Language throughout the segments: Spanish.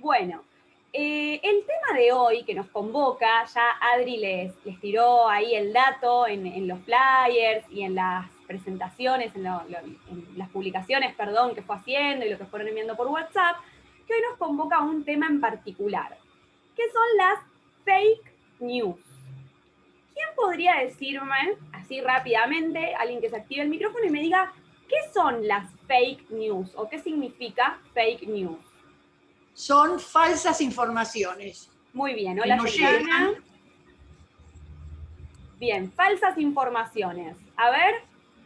Bueno, el tema de hoy que nos convoca, ya Adri les tiró ahí el dato en los flyers y en las presentaciones, en las publicaciones, perdón, que fue haciendo y lo que fueron enviando por WhatsApp, que hoy nos convoca a un tema en particular, que son las fake news. ¿Quién podría decirme, así rápidamente, alguien que se active el micrófono y me diga qué son las fake news o qué significa fake news? Son falsas informaciones. Muy bien, hola Yoyana. Bien, falsas informaciones. A ver,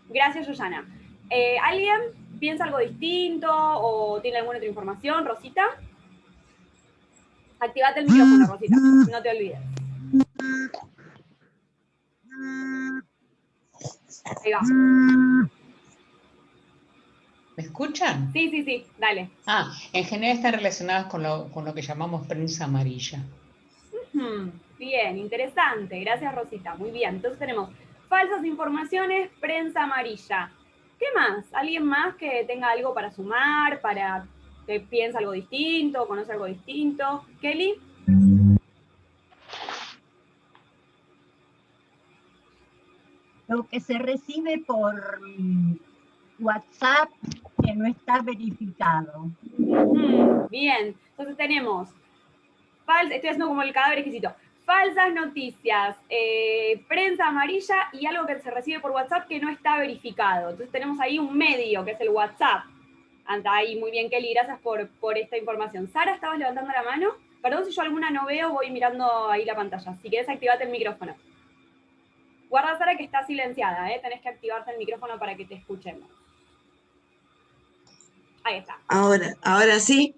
gracias Yoyana. ¿Alguien piensa algo distinto o tiene alguna otra información? Rosita. Activate el micrófono, Rosita, no te olvides. Ahí va. ¿Me escuchan? Sí, dale. En general están relacionadas con lo que llamamos prensa amarilla. Bien, interesante. Gracias, Rosita. Muy bien. Entonces tenemos falsas informaciones, prensa amarilla. ¿Qué más? ¿Alguien más que tenga algo para sumar, para que piense algo distinto, conoce algo distinto? ¿Kelly? Lo que se recibe por WhatsApp que no está verificado. Bien, entonces tenemos, estoy haciendo como el cadáver exquisito, falsas noticias, prensa amarilla y algo que se recibe por WhatsApp que no está verificado. Entonces tenemos ahí un medio que es el WhatsApp. Anda ahí, muy bien Kelly, gracias por esta información. Sara, ¿estabas levantando la mano? Perdón si yo alguna no veo, voy mirando ahí la pantalla. Si querés activate el micrófono. Guarda, Sara, que está silenciada, tenés que activarte el micrófono para que te escuchemos. Ahí está. Ahora sí.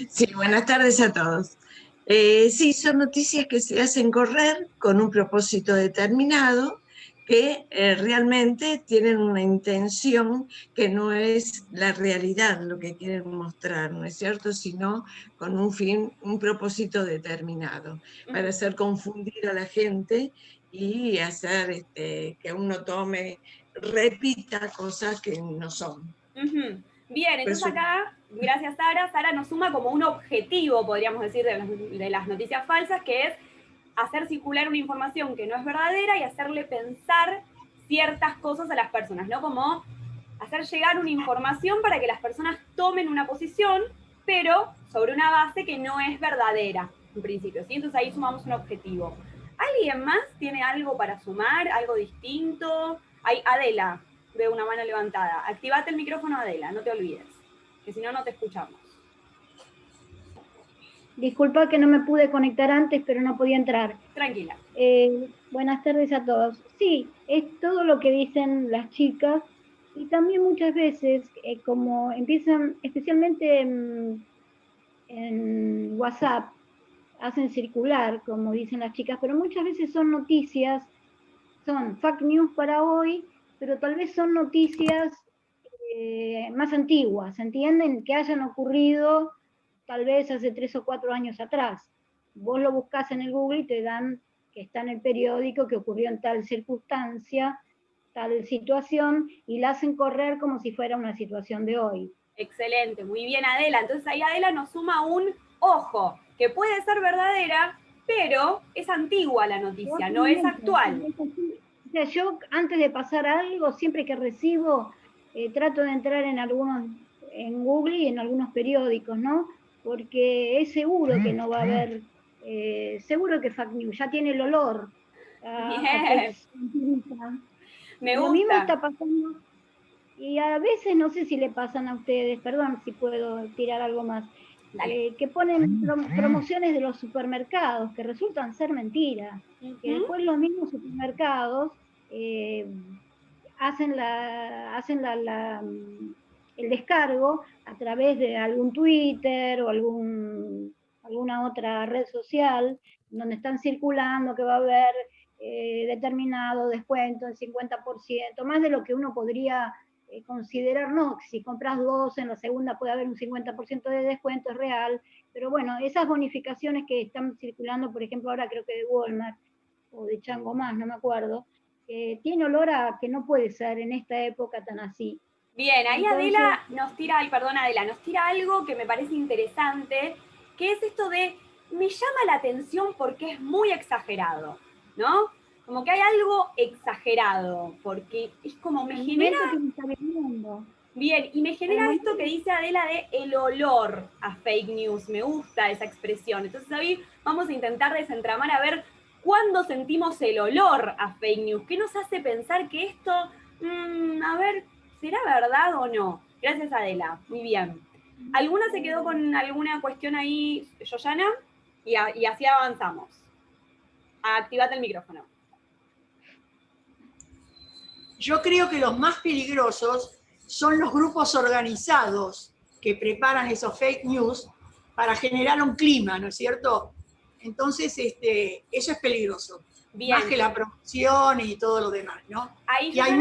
Sí, buenas tardes a todos. Sí, son noticias que se hacen correr con un propósito determinado, que realmente tienen una intención que no es la realidad lo que quieren mostrar, ¿no es cierto? Sino con un fin, un propósito determinado, para hacer confundir a la gente y hacer que uno repita cosas que no son. Bien, entonces acá, gracias Sara, Sara nos suma como un objetivo, podríamos decir, de las noticias falsas, que es hacer circular una información que no es verdadera y hacerle pensar ciertas cosas a las personas, ¿no? Como hacer llegar una información para que las personas tomen una posición, pero sobre una base que no es verdadera, en principio, ¿sí? Entonces ahí sumamos un objetivo. ¿Alguien más tiene algo para sumar, algo distinto? Adela, veo una mano levantada. Activate el micrófono, Adela, no te olvides, que si no, no te escuchamos. Disculpa que no me pude conectar antes, pero no podía entrar. Tranquila. Buenas tardes a todos. Sí, es todo lo que dicen las chicas y también muchas veces, como empiezan, especialmente en WhatsApp, hacen circular, como dicen las chicas, pero muchas veces son noticias, son fake news para hoy, pero tal vez son noticias más antiguas, ¿entienden? Que hayan ocurrido tal vez hace 3 o 4 años atrás. Vos lo buscás en el Google y te dan que está en el periódico, que ocurrió en tal circunstancia, tal situación, y la hacen correr como si fuera una situación de hoy. Excelente, muy bien Adela. Entonces ahí Adela nos suma un ojo, que puede ser verdadera, pero es antigua la noticia, no es actual. O sea, yo antes de pasar algo, siempre que recibo, trato de entrar en Google y en algunos periódicos, ¿no? Porque es seguro que no va a haber, seguro que fake news, ya tiene el olor. Bien. Me gusta. Lo mismo está pasando, y a veces no sé si le pasan a ustedes, perdón si puedo tirar algo más, que ponen promociones de los supermercados que resultan ser mentiras, que después los mismos supermercados hacen el descargo a través de algún Twitter o alguna otra red social donde están circulando que va a haber determinado descuento del 50%, más de lo que uno podría considerar, no, si compras 2, en la segunda puede haber un 50% de descuento, es real, pero bueno, esas bonificaciones que están circulando, por ejemplo, ahora creo que de Walmart o de Chango Más, no me acuerdo, tiene olor a que no puede ser en esta época tan así. Bien, ahí entonces, Adela nos tira, perdón Adela, nos tira algo que me parece interesante, que es esto de, me llama la atención porque es muy exagerado, ¿no? Como que hay algo exagerado, porque es como me genera... Bien, y me genera esto que dice Adela de el olor a fake news, me gusta esa expresión. Entonces ahí vamos a intentar desentramar a ver cuándo sentimos el olor a fake news, qué nos hace pensar que esto, a ver, ¿será verdad o no? Gracias Adela, muy bien. ¿Alguna se quedó con alguna cuestión ahí, Yoyana? Y así avanzamos. Activate el micrófono. Yo creo que los más peligrosos son los grupos organizados que preparan esos fake news para generar un clima, ¿no es cierto? Entonces, eso es peligroso. Bien. Más que la promoción y todo lo demás, ¿no? Ahí y hay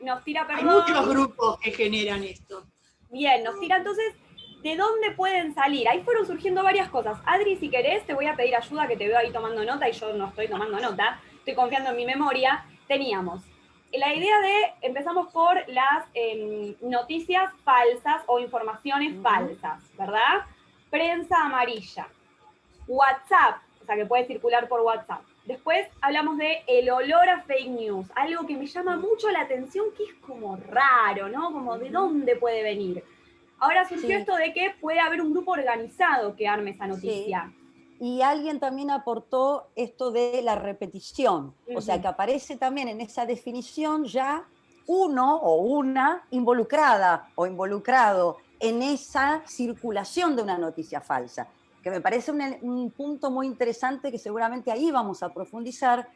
nos tira, perdón. Hay muchos grupos que generan esto. Bien, nos tira entonces, ¿de dónde pueden salir? Ahí fueron surgiendo varias cosas. Adri, si querés, te voy a pedir ayuda, que te veo ahí tomando nota, y yo no estoy tomando nota, estoy confiando en mi memoria. Teníamos la idea de, empezamos por las noticias falsas o informaciones falsas, ¿verdad? Prensa amarilla. WhatsApp, o sea, que puede circular por WhatsApp. Después hablamos de el olor a fake news, algo que me llama mucho la atención, que es como raro, ¿no? Como de dónde puede venir. Ahora surgió esto de que puede haber un grupo organizado que arme esa noticia. Sí. Y alguien también aportó esto de la repetición, o sea, que aparece también en esa definición ya uno o una involucrada o involucrado en esa circulación de una noticia falsa, que me parece un punto muy interesante que seguramente ahí vamos a profundizar,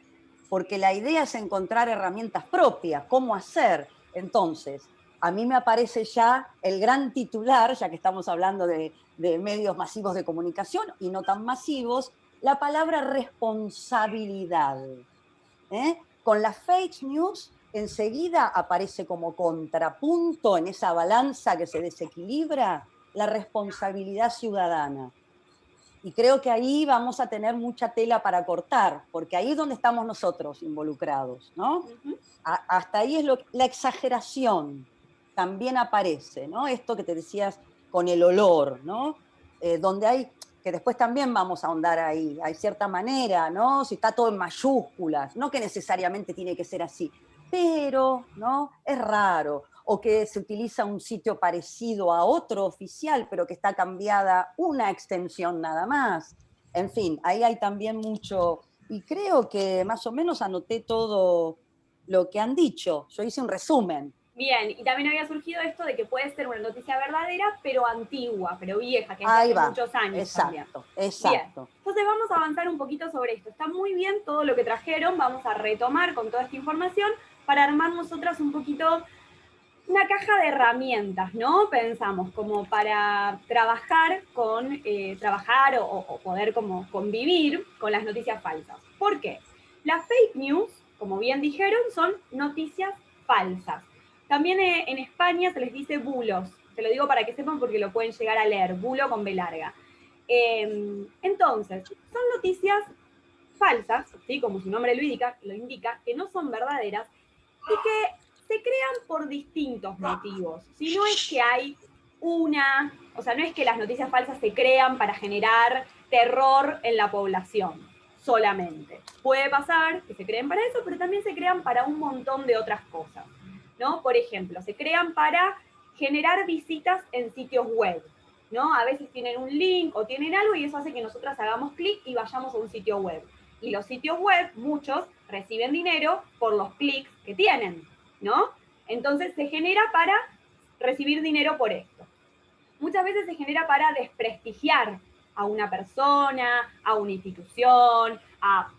porque la idea es encontrar herramientas propias, cómo hacer. Entonces, a mí me aparece ya el gran titular, ya que estamos hablando de medios masivos de comunicación y no tan masivos, la palabra responsabilidad. Con las fake news enseguida aparece como contrapunto en esa balanza que se desequilibra la responsabilidad ciudadana. Y creo que ahí vamos a tener mucha tela para cortar, porque ahí es donde estamos nosotros involucrados, ¿no? Hasta ahí es la exageración también aparece, ¿no? Esto que te decías con el olor, ¿no? Donde hay, que después también vamos a ahondar ahí, hay cierta manera, ¿no? Si está todo en mayúsculas, no que necesariamente tiene que ser así, pero, ¿no? Es raro, o que se utiliza un sitio parecido a otro oficial, pero que está cambiada una extensión nada más. En fin, ahí hay también mucho, y creo que más o menos anoté todo lo que han dicho, yo hice un resumen. Bien, y también había surgido esto de que puede ser una noticia verdadera, pero antigua, pero vieja, que es de hace muchos años. Exacto, también. Exacto. Bien. Entonces vamos a avanzar un poquito sobre esto. Está muy bien todo lo que trajeron, vamos a retomar con toda esta información para armar nosotras un poquito una caja de herramientas, ¿no? Pensamos, como para trabajar o poder como convivir con las noticias falsas. ¿Por qué? Las fake news, como bien dijeron, son noticias falsas. También en España se les dice bulos. Te lo digo para que sepan porque lo pueden llegar a leer. Bulo con B larga. Entonces, son noticias falsas, ¿sí? Como su nombre lo indica, que no son verdaderas y que se crean por distintos motivos. Si no es que hay no es que las noticias falsas se crean para generar terror en la población solamente. Puede pasar que se creen para eso, pero también se crean para un montón de otras cosas, ¿no? Por ejemplo, se crean para generar visitas en sitios web, ¿no? A veces tienen un link o tienen algo y eso hace que nosotras hagamos clic y vayamos a un sitio web. Y los sitios web, muchos, reciben dinero por los clics que tienen, ¿no? Entonces se genera para recibir dinero por esto. Muchas veces se genera para desprestigiar a una persona, a una institución, a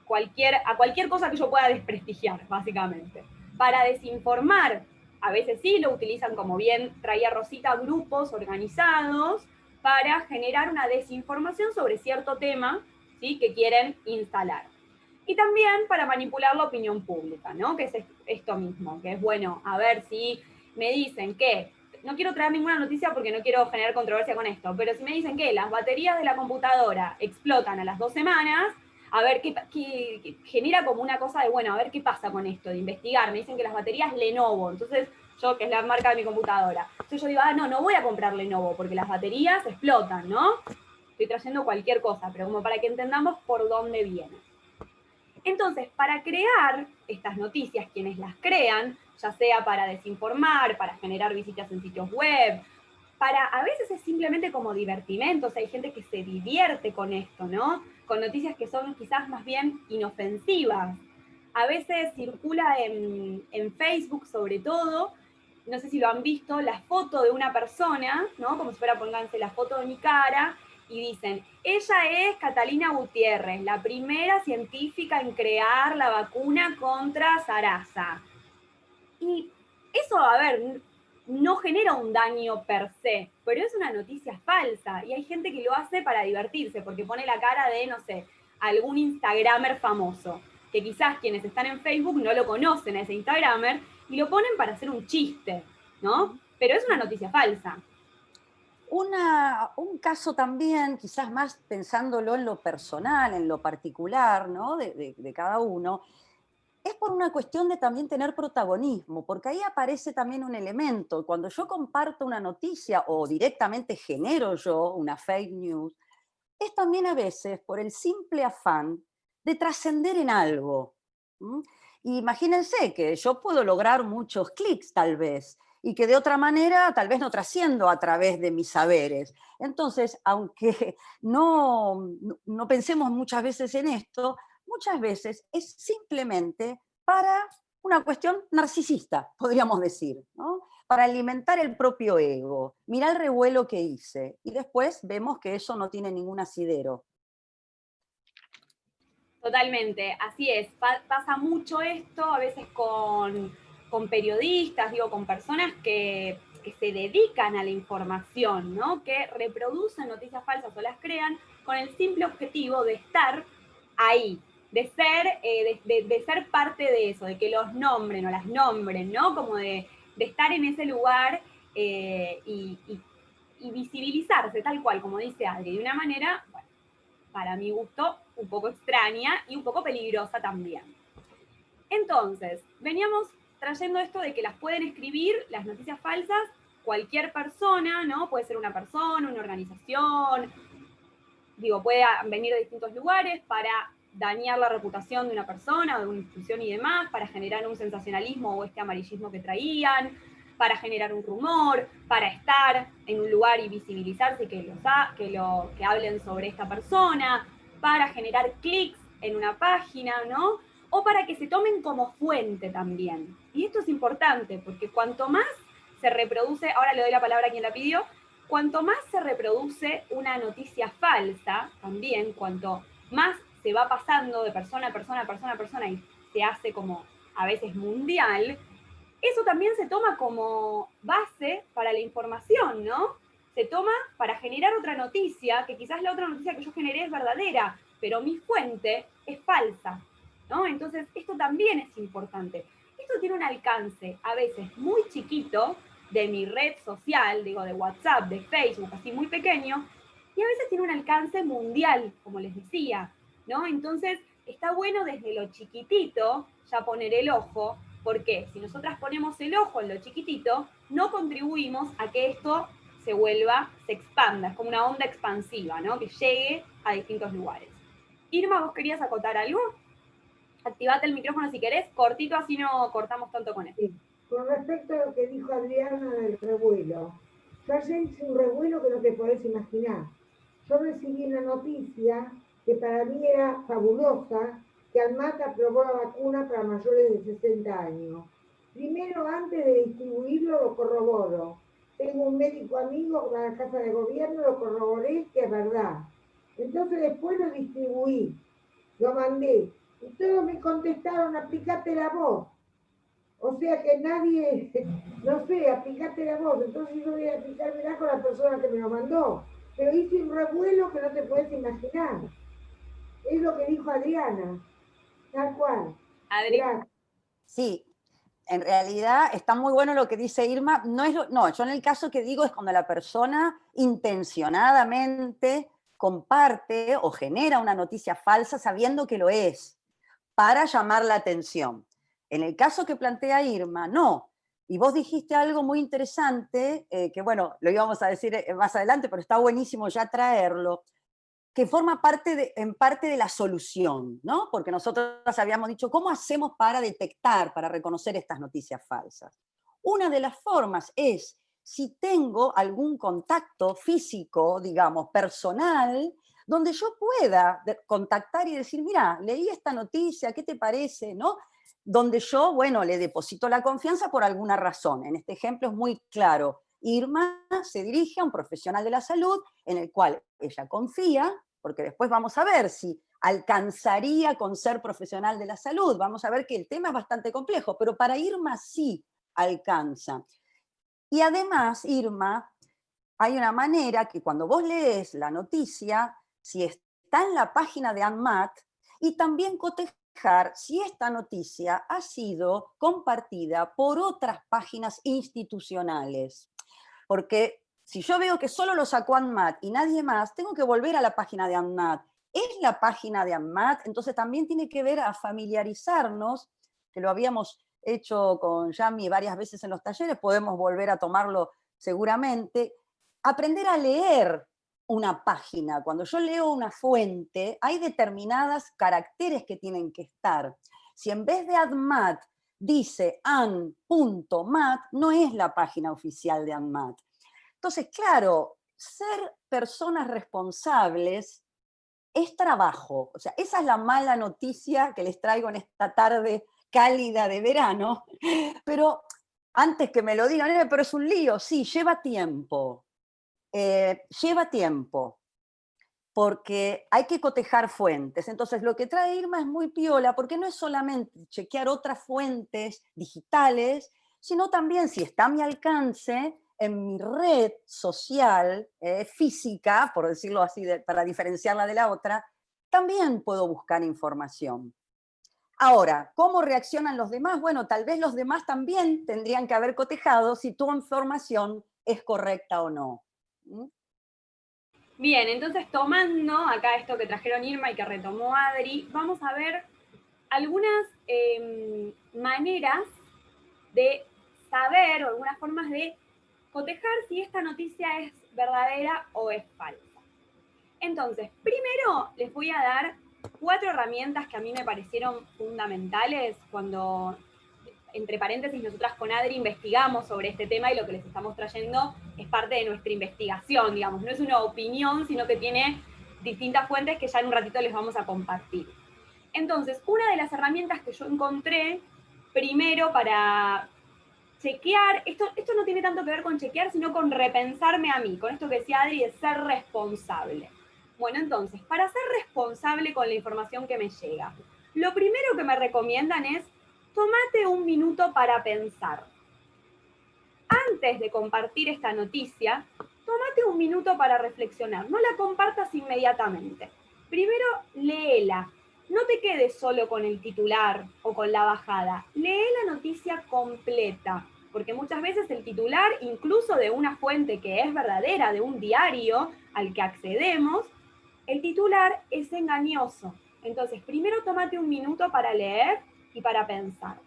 cualquier cosa que yo pueda desprestigiar, básicamente. Para desinformar, a veces sí lo utilizan, como bien traía Rosita, grupos organizados para generar una desinformación sobre cierto tema, ¿sí? Que quieren instalar. Y también para manipular la opinión pública, ¿no? Que es esto mismo, que es bueno, a ver si me dicen que, no quiero traer ninguna noticia porque no quiero generar controversia con esto, pero si me dicen que las baterías de la computadora explotan a las 2 semanas, a ver qué genera como una cosa de, bueno, a ver qué pasa con esto, de investigar. Me dicen que las baterías Lenovo, entonces yo, que es la marca de mi computadora, entonces yo digo, no voy a comprar Lenovo porque las baterías explotan, ¿no? estoy trayendo cualquier cosa, pero como para que entendamos por dónde viene. Entonces, para crear estas noticias, quienes las crean, ya sea para desinformar, para generar visitas en sitios web, a veces es simplemente como divertimento, o sea, hay gente que se divierte con esto, ¿no? Con noticias que son quizás más bien inofensivas. A veces circula en Facebook, sobre todo, no sé si lo han visto, la foto de una persona, ¿no? Como si fuera, pónganse la foto de mi cara, y dicen, ella es Catalina Gutiérrez, la primera científica en crear la vacuna contra Sarasa. Y eso, a ver, no genera un daño per se, pero es una noticia falsa, y hay gente que lo hace para divertirse, porque pone la cara de, no sé, algún instagramer famoso, que quizás quienes están en Facebook no lo conocen a ese instagramer, y lo ponen para hacer un chiste, ¿no? Pero es una noticia falsa. Un caso también, quizás más pensándolo en lo personal, en lo particular, ¿no? de cada uno, es por una cuestión de también tener protagonismo, porque ahí aparece también un elemento. Cuando yo comparto una noticia o directamente genero yo una fake news, es también a veces por el simple afán de trascender en algo. ¿Mm? Imagínense que yo puedo lograr muchos clics tal vez, y que de otra manera tal vez no trasciendo a través de mis saberes. Entonces, aunque no pensemos muchas veces en esto, muchas veces es simplemente para una cuestión narcisista, podríamos decir, ¿no? Para alimentar el propio ego. Mirá el revuelo que hice. Y después vemos que eso no tiene ningún asidero. Totalmente, así es. Pasa mucho esto a veces con periodistas, digo, con personas que se dedican a la información, ¿no? Que reproducen noticias falsas o las crean con el simple objetivo de estar ahí, de ser parte de eso, de que los nombren o las nombren, ¿no? Como de estar en ese lugar y visibilizarse tal cual, como dice Adri, de una manera, bueno, para mi gusto, un poco extraña y un poco peligrosa también. Entonces, veníamos trayendo esto de que las pueden escribir, las noticias falsas, cualquier persona, ¿no? Puede ser una persona, una organización, digo, puede venir de distintos lugares para dañar la reputación de una persona o de una institución y demás, para generar un sensacionalismo o este amarillismo que traían, para generar un rumor, para estar en un lugar y visibilizarse y que hablen sobre esta persona, para generar clics en una página, ¿no? O para que se tomen como fuente también. Y esto es importante, porque cuanto más se reproduce, ahora le doy la palabra a quien la pidió, cuanto más se reproduce una noticia falsa, también, cuanto más se va pasando de persona a persona a persona a persona y se hace como a veces mundial, eso también se toma como base para la información, ¿no? Se toma para generar otra noticia, que quizás la otra noticia que yo generé es verdadera, pero mi fuente es falsa, ¿no? Entonces, esto también es importante. Esto tiene un alcance a veces muy chiquito de mi red social, digo, de WhatsApp, de Facebook, así muy pequeño, y a veces tiene un alcance mundial, como les decía, ¿no? Entonces, está bueno desde lo chiquitito ya poner el ojo, porque si nosotras ponemos el ojo en lo chiquitito, no contribuimos a que esto se expanda, es como una onda expansiva, ¿no? Que llegue a distintos lugares. Irma, ¿vos querías acotar algo? Activate el micrófono si querés, cortito, así no cortamos tanto con esto. Sí. Con respecto a lo que dijo Adriana del revuelo, yo ayer hice un revuelo que no te podés imaginar. Yo recibí una noticia que para mí era fabulosa, que ANMAT aprobó la vacuna para mayores de 60 años. Primero, antes de distribuirlo, lo corroboro. Tengo un médico amigo de la Casa de Gobierno, lo corroboré, que es verdad. Entonces después lo distribuí, lo mandé. Y todos me contestaron, aplicate la voz. O sea que nadie, no sé, aplicate la voz. Entonces yo voy a aplicármela con la persona que me lo mandó. Pero hice un revuelo que no te puedes imaginar. Es lo que dijo Adriana. Tal cual. Adriana. Sí, en realidad está muy bueno lo que dice Irma. No, yo en el caso que digo es cuando la persona intencionadamente comparte o genera una noticia falsa sabiendo que lo es, para llamar la atención. En el caso que plantea Irma, no. Y vos dijiste algo muy interesante, que bueno, lo íbamos a decir más adelante, pero está buenísimo ya traerlo, que forma en parte de la solución, ¿no? Porque nosotros habíamos dicho, ¿cómo hacemos para detectar, para reconocer estas noticias falsas? Una de las formas es, si tengo algún contacto físico, digamos, personal, donde yo pueda contactar y decir, mira, leí esta noticia, ¿qué te parece? ¿No? Donde yo, bueno, le deposito la confianza por alguna razón. En este ejemplo es muy claro. Irma se dirige a un profesional de la salud en el cual ella confía, porque después vamos a ver si alcanzaría con ser profesional de la salud. Vamos a ver que el tema es bastante complejo, pero para Irma sí alcanza. Y además, Irma, hay una manera que cuando vos lees la noticia, si está en la página de ANMAT, y también cotejar si esta noticia ha sido compartida por otras páginas institucionales. Porque si yo veo que solo lo sacó ANMAT y nadie más, tengo que volver a la página de ANMAT. ¿Es la página de ANMAT? Entonces también tiene que ver a familiarizarnos, que lo habíamos hecho con Yami varias veces en los talleres, podemos volver a tomarlo seguramente. Aprender a leer una página. Cuando yo leo una fuente, hay determinadas caracteres que tienen que estar. Si en vez de ANMAT dice an.mat, no es la página oficial de ANMAT. Entonces, claro, ser personas responsables es trabajo. O sea, esa es la mala noticia que les traigo en esta tarde cálida de verano. Pero antes que me lo digan, pero es un lío, sí, lleva tiempo. Lleva tiempo, porque hay que cotejar fuentes. Entonces, lo que trae Irma es muy piola, porque no es solamente chequear otras fuentes digitales, sino también, si está a mi alcance, en mi red social, física, por decirlo así, para diferenciarla de la otra, también puedo buscar información. Ahora, ¿cómo reaccionan los demás? Bueno, tal vez los demás también tendrían que haber cotejado si tu información es correcta o no. Bien, entonces tomando acá esto que trajeron Irma y que retomó Adri, vamos a ver algunas maneras de saber o algunas formas de cotejar si esta noticia es verdadera o es falsa. Entonces, primero les voy a dar 4 herramientas que a mí me parecieron fundamentales cuando, entre paréntesis, nosotras con Adri investigamos sobre este tema y lo que les estamos trayendo es parte de nuestra investigación, digamos, no es una opinión, sino que tiene distintas fuentes que ya en un ratito les vamos a compartir. Entonces, una de las herramientas que yo encontré, primero para chequear, esto no tiene tanto que ver con chequear, sino con repensarme a mí, con esto que decía Adri de ser responsable. Bueno, entonces, para ser responsable con la información que me llega, lo primero que me recomiendan es tómate un minuto para pensar. Antes de compartir esta noticia, tómate un minuto para reflexionar. No la compartas inmediatamente. Primero, léela. No te quedes solo con el titular o con la bajada. Lee la noticia completa, porque muchas veces el titular, incluso de una fuente que es verdadera, de un diario al que accedemos, el titular es engañoso. Entonces, primero tómate un minuto para leer y para pensar.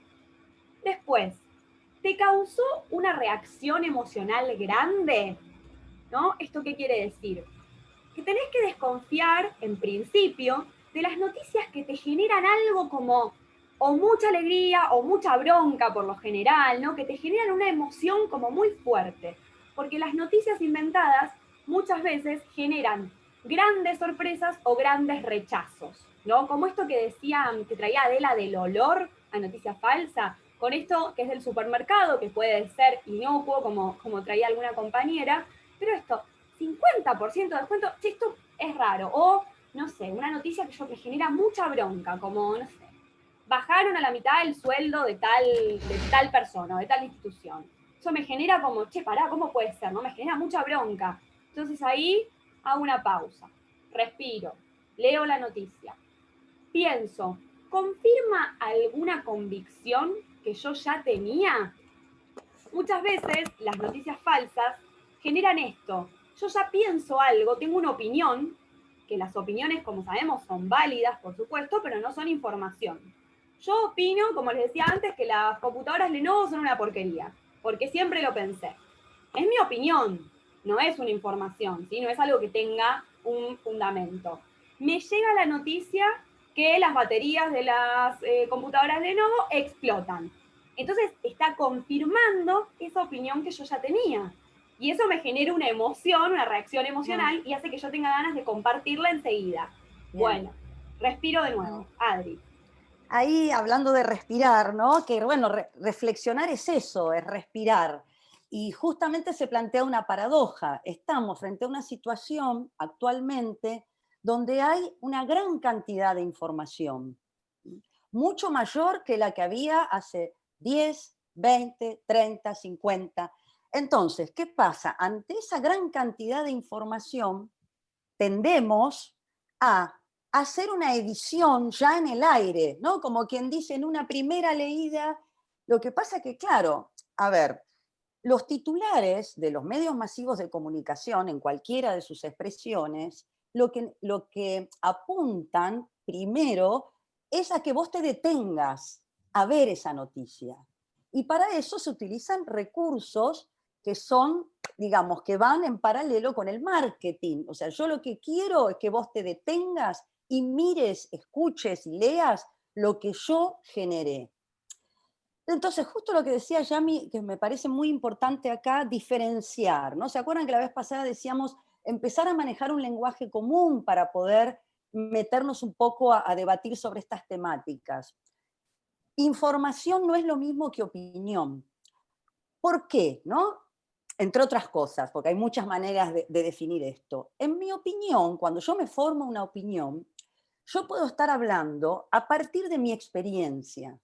Después, ¿te causó una reacción emocional grande? ¿No? ¿Esto qué quiere decir? Que tenés que desconfiar, en principio, de las noticias que te generan algo como o mucha alegría o mucha bronca por lo general, ¿no? Que te generan una emoción como muy fuerte. Porque las noticias inventadas muchas veces generan grandes sorpresas o grandes rechazos, ¿no? Como esto que decía, que traía Adela del olor a noticia falsa, con esto que es del supermercado, que puede ser inocuo, como traía alguna compañera, pero esto, 50% de descuento, esto es raro. O, no sé, una noticia que me genera mucha bronca, como, no sé, bajaron a la mitad el sueldo de tal persona, de tal institución. Eso me genera como, pará, ¿cómo puede ser? ¿No? Me genera mucha bronca. Entonces ahí hago una pausa, respiro, leo la noticia, pienso, ¿confirma alguna convicción que yo ya tenía? Muchas veces las noticias falsas generan esto. Yo ya pienso algo, tengo una opinión, que las opiniones, como sabemos, son válidas, por supuesto, pero no son información. Yo opino, como les decía antes, que las computadoras Lenovo son una porquería, porque siempre lo pensé. Es mi opinión, no es una información, ¿sí? No es algo que tenga un fundamento. Me llega la noticia que las baterías de las computadoras Lenovo explotan. Entonces está confirmando esa opinión que yo ya tenía. Y eso me genera una emoción, una reacción emocional, y hace que yo tenga ganas de compartirla enseguida. Bien. Bueno, respiro de nuevo. Adri. Ahí hablando de respirar, ¿no? Que bueno, reflexionar es eso, es respirar. Y justamente se plantea una paradoja. Estamos frente a una situación actualmente donde hay una gran cantidad de información, mucho mayor que la que había hace 10, 20, 30, 50. Entonces, ¿qué pasa? Ante esa gran cantidad de información, tendemos a hacer una edición ya en el aire, ¿no? Como quien dice, en una primera leída. Lo que pasa que, claro, a ver, los titulares de los medios masivos de comunicación, en cualquiera de sus expresiones, lo que apuntan primero es a que vos te detengas a ver esa noticia. Y para eso se utilizan recursos que son, digamos, que van en paralelo con el marketing. O sea, yo lo que quiero es que vos te detengas y mires, escuches y leas lo que yo generé. Entonces, justo lo que decía Yami, que me parece muy importante acá, diferenciar, ¿no? ¿Se acuerdan que la vez pasada decíamos empezar a manejar un lenguaje común para poder meternos un poco a debatir sobre estas temáticas? Información no es lo mismo que opinión. ¿Por qué? ¿No? Entre otras cosas, porque hay muchas maneras de definir esto. En mi opinión, cuando yo me formo una opinión, yo puedo estar hablando a partir de mi experiencia.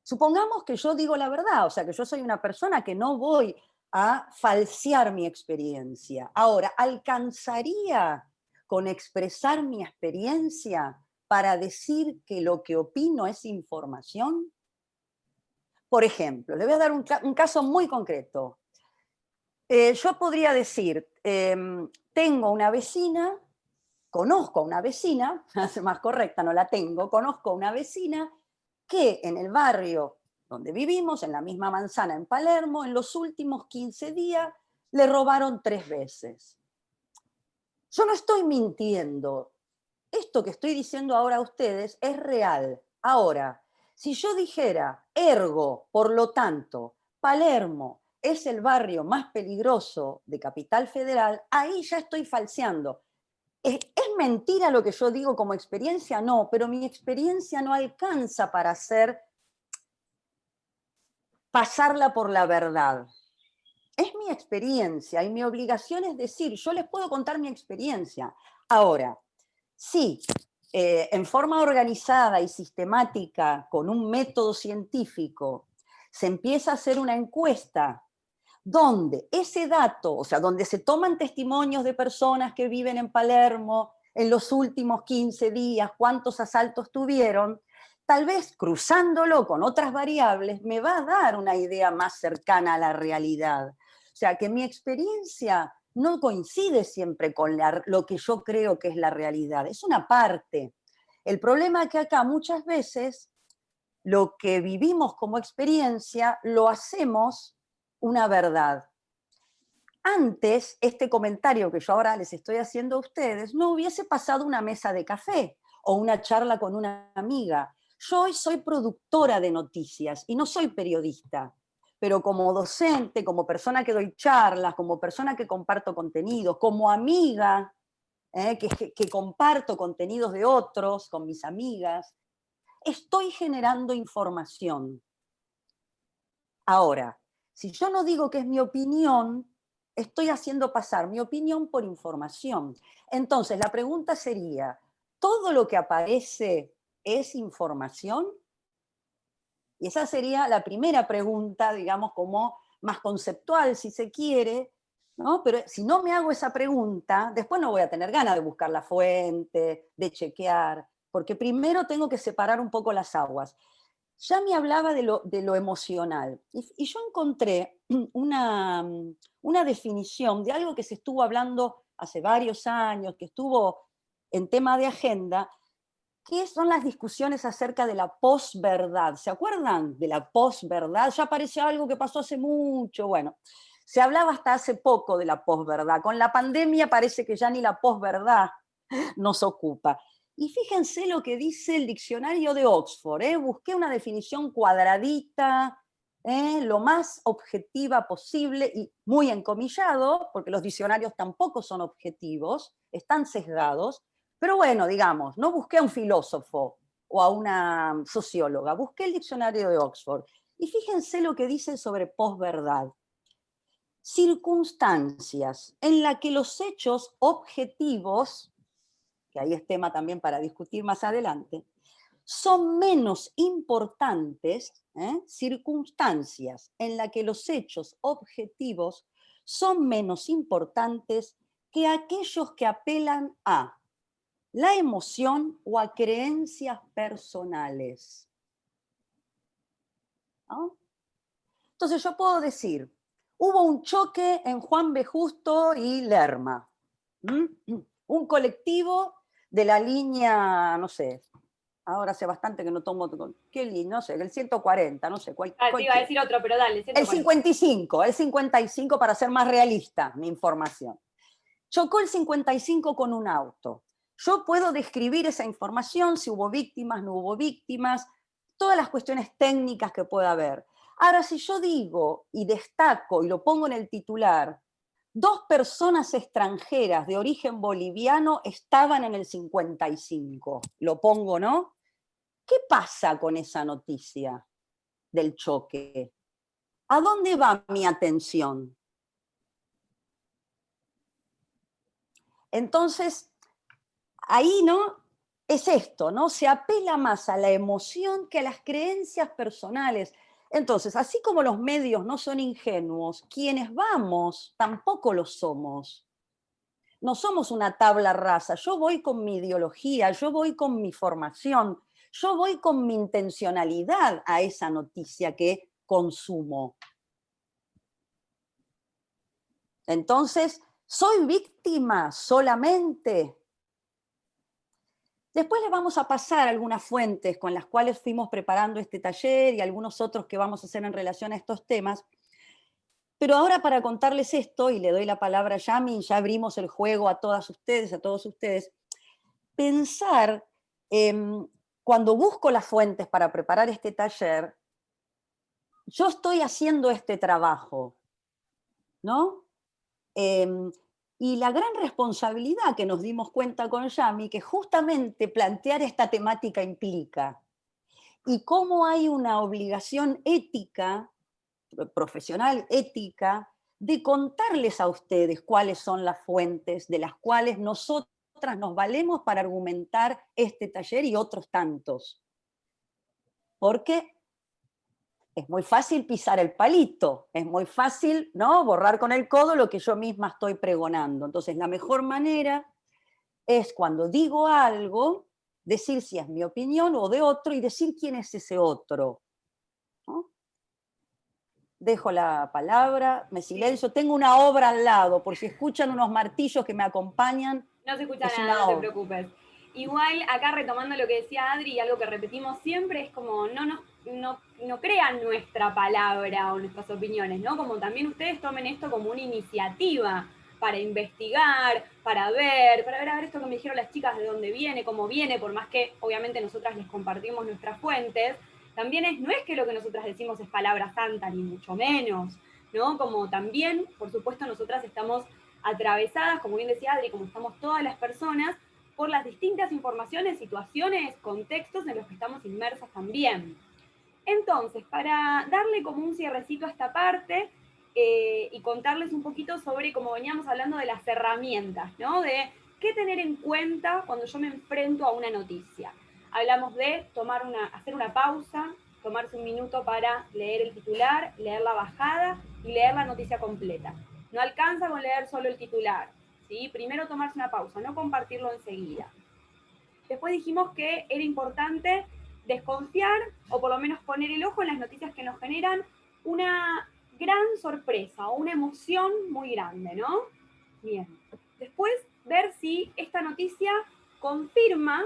Supongamos que yo digo la verdad, o sea, que yo soy una persona que no voy a falsear mi experiencia. Ahora, ¿alcanzaría con expresar mi experiencia para decir que lo que opino es información? Por ejemplo, le voy a dar un caso muy concreto. Yo podría decir, tengo una vecina, conozco a una vecina, es más correcta, no la tengo, conozco a una vecina que en el barrio donde vivimos, en la misma manzana en Palermo, en los últimos 15 días le robaron 3 veces. Yo no estoy mintiendo. Esto que estoy diciendo ahora a ustedes es real. Ahora, si yo dijera, ergo, por lo tanto, Palermo es el barrio más peligroso de Capital Federal, ahí ya estoy falseando. ¿Es mentira lo que yo digo como experiencia? No, pero mi experiencia no alcanza para pasarla por la verdad. Es mi experiencia y mi obligación es decir, yo les puedo contar mi experiencia. Ahora, sí, en forma organizada y sistemática, con un método científico, se empieza a hacer una encuesta donde ese dato, o sea, donde se toman testimonios de personas que viven en Palermo en los últimos 15 días, cuántos asaltos tuvieron, tal vez cruzándolo con otras variables me va a dar una idea más cercana a la realidad. O sea, que mi experiencia no coincide siempre con lo que yo creo que es la realidad, es una parte. El problema es que acá muchas veces lo que vivimos como experiencia lo hacemos una verdad. Antes, este comentario que yo ahora les estoy haciendo a ustedes no hubiese pasado una mesa de café o una charla con una amiga. Yo hoy soy productora de noticias y no soy periodista, pero como docente, como persona que doy charlas, como persona que comparto contenidos, como amiga, que comparto contenidos de otros con mis amigas, estoy generando información. Ahora, si yo no digo que es mi opinión, estoy haciendo pasar mi opinión por información. Entonces, la pregunta sería, ¿todo lo que aparece es información? Y esa sería la primera pregunta, digamos, como más conceptual, si se quiere, ¿no? Pero si no me hago esa pregunta, después no voy a tener ganas de buscar la fuente, de chequear, porque primero tengo que separar un poco las aguas. Ya me hablaba de lo emocional, y yo encontré una definición de algo que se estuvo hablando hace varios años, que estuvo en tema de agenda, que son las discusiones acerca de la posverdad. ¿Se acuerdan de la posverdad? Ya apareció algo que pasó hace mucho. Bueno, Se hablaba hasta hace poco de la posverdad. Con la pandemia parece que ya ni la posverdad nos ocupa. Y fíjense lo que dice el diccionario de Oxford. Busqué una definición cuadradita, lo más objetiva posible y muy encomillado, porque los diccionarios tampoco son objetivos, están sesgados. Pero bueno, digamos, no busqué a un filósofo o a una socióloga, busqué el diccionario de Oxford. Y fíjense lo que dice sobre posverdad. Circunstancias en las que los hechos objetivos, que ahí es tema también para discutir más adelante, son menos importantes, circunstancias en las que los hechos objetivos son menos importantes que aquellos que apelan a la emoción o a creencias personales. ¿No? Entonces yo puedo decir, hubo un choque en Juan B. Justo y Lerma. Un colectivo de la línea, no sé, ahora hace bastante que no tomo, ¿qué línea? No sé, el 140, no sé. Te iba a decir otro, pero dale. El 55 para ser más realista mi información. Chocó el 55 con un auto. Yo puedo describir esa información, si hubo víctimas, no hubo víctimas, todas las cuestiones técnicas que pueda haber. Ahora, si yo digo y destaco y lo pongo en el titular, 2 personas extranjeras de origen boliviano estaban en el 55, lo pongo, ¿no? ¿Qué pasa con esa noticia del choque? ¿A dónde va mi atención? Entonces, ahí, ¿no? Es esto, ¿no? Se apela más a la emoción que a las creencias personales. Entonces, así como los medios no son ingenuos, quienes vamos tampoco lo somos. No somos una tabla rasa. Yo voy con mi ideología, yo voy con mi formación, yo voy con mi intencionalidad a esa noticia que consumo. Entonces, ¿soy víctima solamente? Después les vamos a pasar algunas fuentes con las cuales fuimos preparando este taller y algunos otros que vamos a hacer en relación a estos temas. Pero ahora para contarles esto, y le doy la palabra a Yami, ya abrimos el juego a todas ustedes, a todos ustedes, pensar, cuando busco las fuentes para preparar este taller, yo estoy haciendo este trabajo, ¿no? Y la gran responsabilidad que nos dimos cuenta con Yami, que justamente plantear esta temática implica, y cómo hay una obligación ética, profesional ética, de contarles a ustedes cuáles son las fuentes de las cuales nosotras nos valemos para argumentar este taller y otros tantos. Porque es muy fácil pisar el palito, es muy fácil, ¿no?, borrar con el codo lo que yo misma estoy pregonando. Entonces, la mejor manera es cuando digo algo, decir si es mi opinión o de otro y decir quién es ese otro, ¿no? Dejo la palabra, me silencio. Tengo una obra al lado, por si escuchan unos martillos que me acompañan. No se escucha nada, no te preocupes. Igual, acá retomando lo que decía Adri, y algo que repetimos siempre, es como no crean nuestra palabra o nuestras opiniones, ¿no? Como también ustedes tomen esto como una iniciativa para investigar, para ver a ver esto que me dijeron las chicas, de dónde viene, cómo viene, por más que obviamente nosotras les compartimos nuestras fuentes, también no es que lo que nosotras decimos es palabra santa, ni mucho menos, ¿no? Como también, por supuesto, nosotras estamos atravesadas, como bien decía Adri, como estamos todas las personas, por las distintas informaciones, situaciones, contextos en los que estamos inmersas también. Entonces, para darle como un cierrecito a esta parte y contarles un poquito sobre, como veníamos hablando, de las herramientas, ¿no? De qué tener en cuenta cuando yo me enfrento a una noticia. Hablamos de hacer una pausa, tomarse un minuto para leer el titular, leer la bajada y leer la noticia completa. No alcanza con leer solo el titular, ¿sí? Primero tomarse una pausa, no compartirlo enseguida. Después dijimos que era importante desconfiar, o por lo menos poner el ojo en las noticias que nos generan una gran sorpresa o una emoción muy grande, ¿no? Bien. Después, ver si esta noticia confirma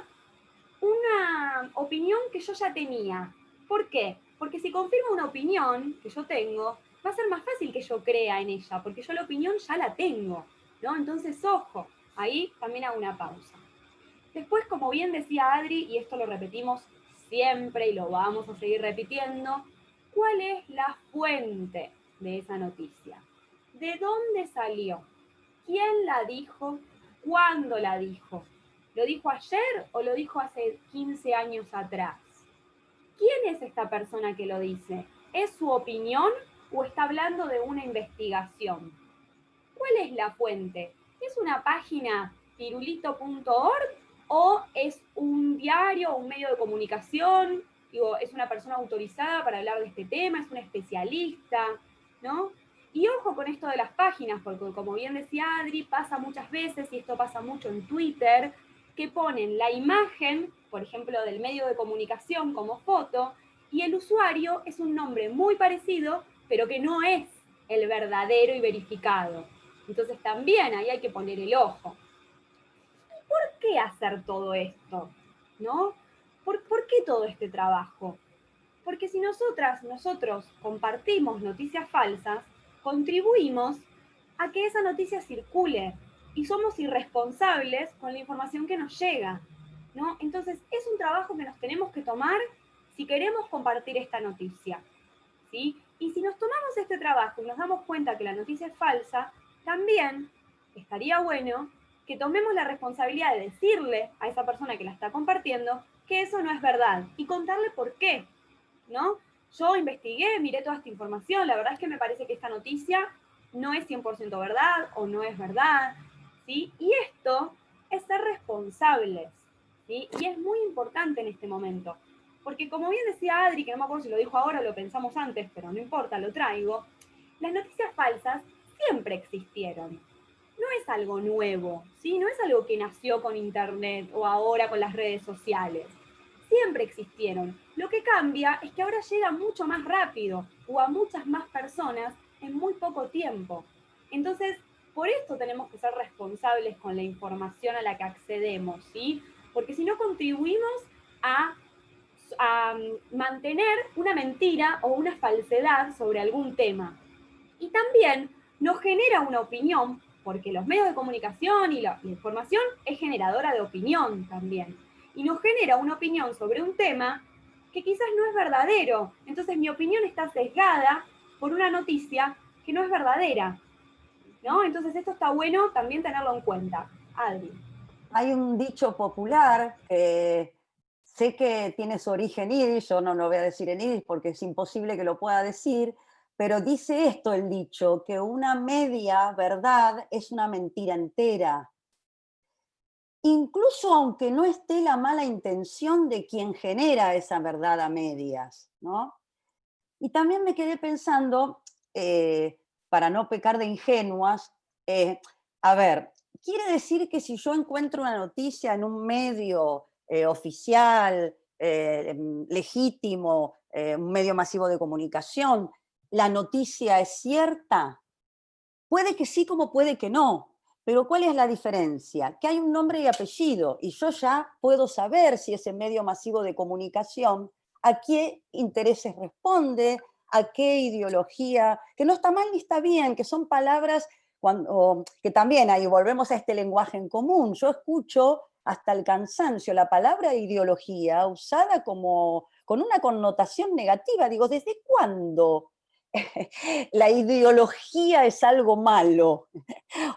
una opinión que yo ya tenía. ¿Por qué? Porque si confirma una opinión que yo tengo, va a ser más fácil que yo crea en ella, porque yo la opinión ya la tengo, ¿no? Entonces, ojo, ahí también hago una pausa. Después, como bien decía Adri, y esto lo repetimos siempre y lo vamos a seguir repitiendo, ¿cuál es la fuente de esa noticia? ¿De dónde salió? ¿Quién la dijo? ¿Cuándo la dijo? ¿Lo dijo ayer o lo dijo hace 15 años atrás? ¿Quién es esta persona que lo dice? ¿Es su opinión o está hablando de una investigación? ¿Cuál es la fuente? ¿Es una página pirulito.org o es un diario o un medio de comunicación? Digo, ¿es una persona autorizada para hablar de este tema? ¿Es un especialista? ¿No? Y ojo con esto de las páginas, porque como bien decía Adri, pasa muchas veces, y esto pasa mucho en Twitter, que ponen la imagen, por ejemplo, del medio de comunicación como foto, y el usuario es un nombre muy parecido, pero que no es el verdadero y verificado. Entonces también ahí hay que poner el ojo. ¿Por qué hacer todo esto? ¿No? ¿Por qué todo este trabajo? Porque si nosotros compartimos noticias falsas, contribuimos a que esa noticia circule y somos irresponsables con la información que nos llega, ¿no? Entonces es un trabajo que nos tenemos que tomar si queremos compartir esta noticia, ¿sí? Y si nos tomamos este trabajo y nos damos cuenta que la noticia es falsa, también estaría bueno que tomemos la responsabilidad de decirle a esa persona que la está compartiendo que eso no es verdad y contarle por qué, ¿no? Yo investigué, miré toda esta información, la verdad es que me parece que esta noticia no es 100% verdad o no es verdad, ¿sí? Y esto es ser responsables, ¿sí? Y es muy importante en este momento, porque como bien decía Adri, que no me acuerdo si lo dijo ahora o lo pensamos antes, pero no importa, lo traigo, las noticias falsas siempre existieron. No es algo nuevo, ¿sí? No es algo que nació con Internet o ahora con las redes sociales. Siempre existieron. Lo que cambia es que ahora llega mucho más rápido o a muchas más personas en muy poco tiempo. Entonces, por esto tenemos que ser responsables con la información a la que accedemos, ¿sí? Porque si no contribuimos a mantener una mentira o una falsedad sobre algún tema. Y también nos genera una opinión, porque los medios de comunicación y la información es generadora de opinión también. Y nos genera una opinión sobre un tema que quizás no es verdadero. Entonces mi opinión está sesgada por una noticia que no es verdadera, ¿no? Entonces esto está bueno también tenerlo en cuenta. Adri. Hay un dicho popular que sé que tiene su origen yiddish, yo no lo voy a decir en yiddish porque es imposible que lo pueda decir, pero dice esto el dicho, que una media verdad es una mentira entera. Incluso aunque no esté la mala intención de quien genera esa verdad a medias, ¿no? Y también me quedé pensando, para no pecar de ingenuas, a ver, quiere decir que si yo encuentro una noticia en un medio oficial, legítimo, un medio masivo de comunicación, ¿la noticia es cierta? Puede que sí como puede que no, pero ¿cuál es la diferencia? Que hay un nombre y apellido y yo ya puedo saber si ese medio masivo de comunicación a qué intereses responde, a qué ideología, que no está mal ni está bien, que son palabras que también ahí volvemos a este lenguaje en común. Yo escucho hasta el cansancio la palabra ideología usada como con una connotación negativa. Digo, ¿desde cuándo la ideología es algo malo?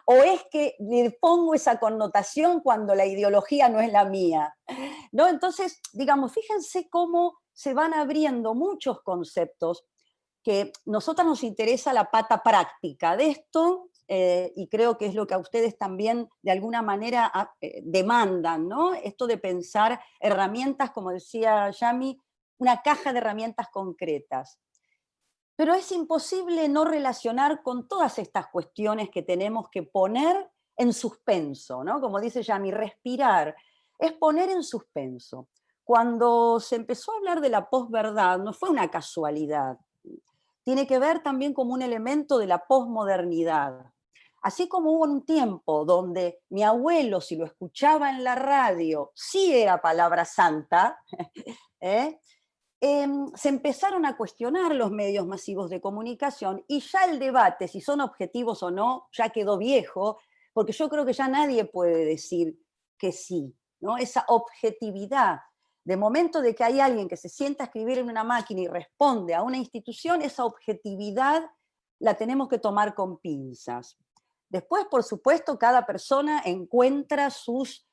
¿O es que le pongo esa connotación cuando la ideología no es la mía? ¿No? Entonces, digamos, fíjense cómo se van abriendo muchos conceptos que nosotros nos interesa la pata práctica de esto, y creo que es lo que a ustedes también de alguna manera demandan, ¿no? Esto de pensar herramientas, como decía Yami, una caja de herramientas concretas. Pero es imposible no relacionar con todas estas cuestiones que tenemos que poner en suspenso, ¿no? Como dice Yami, respirar es poner en suspenso. Cuando se empezó a hablar de la posverdad, no fue una casualidad. Tiene que ver también como un elemento de la posmodernidad. Así como hubo un tiempo donde mi abuelo, si lo escuchaba en la radio, sí era palabra santa, ¿eh? se empezaron a cuestionar los medios masivos de comunicación y ya el debate, si son objetivos o no, ya quedó viejo, porque yo creo que ya nadie puede decir que sí, ¿no? Esa objetividad, de momento de que hay alguien que se sienta a escribir en una máquina y responde a una institución, esa objetividad la tenemos que tomar con pinzas. Después, por supuesto, cada persona encuentra sus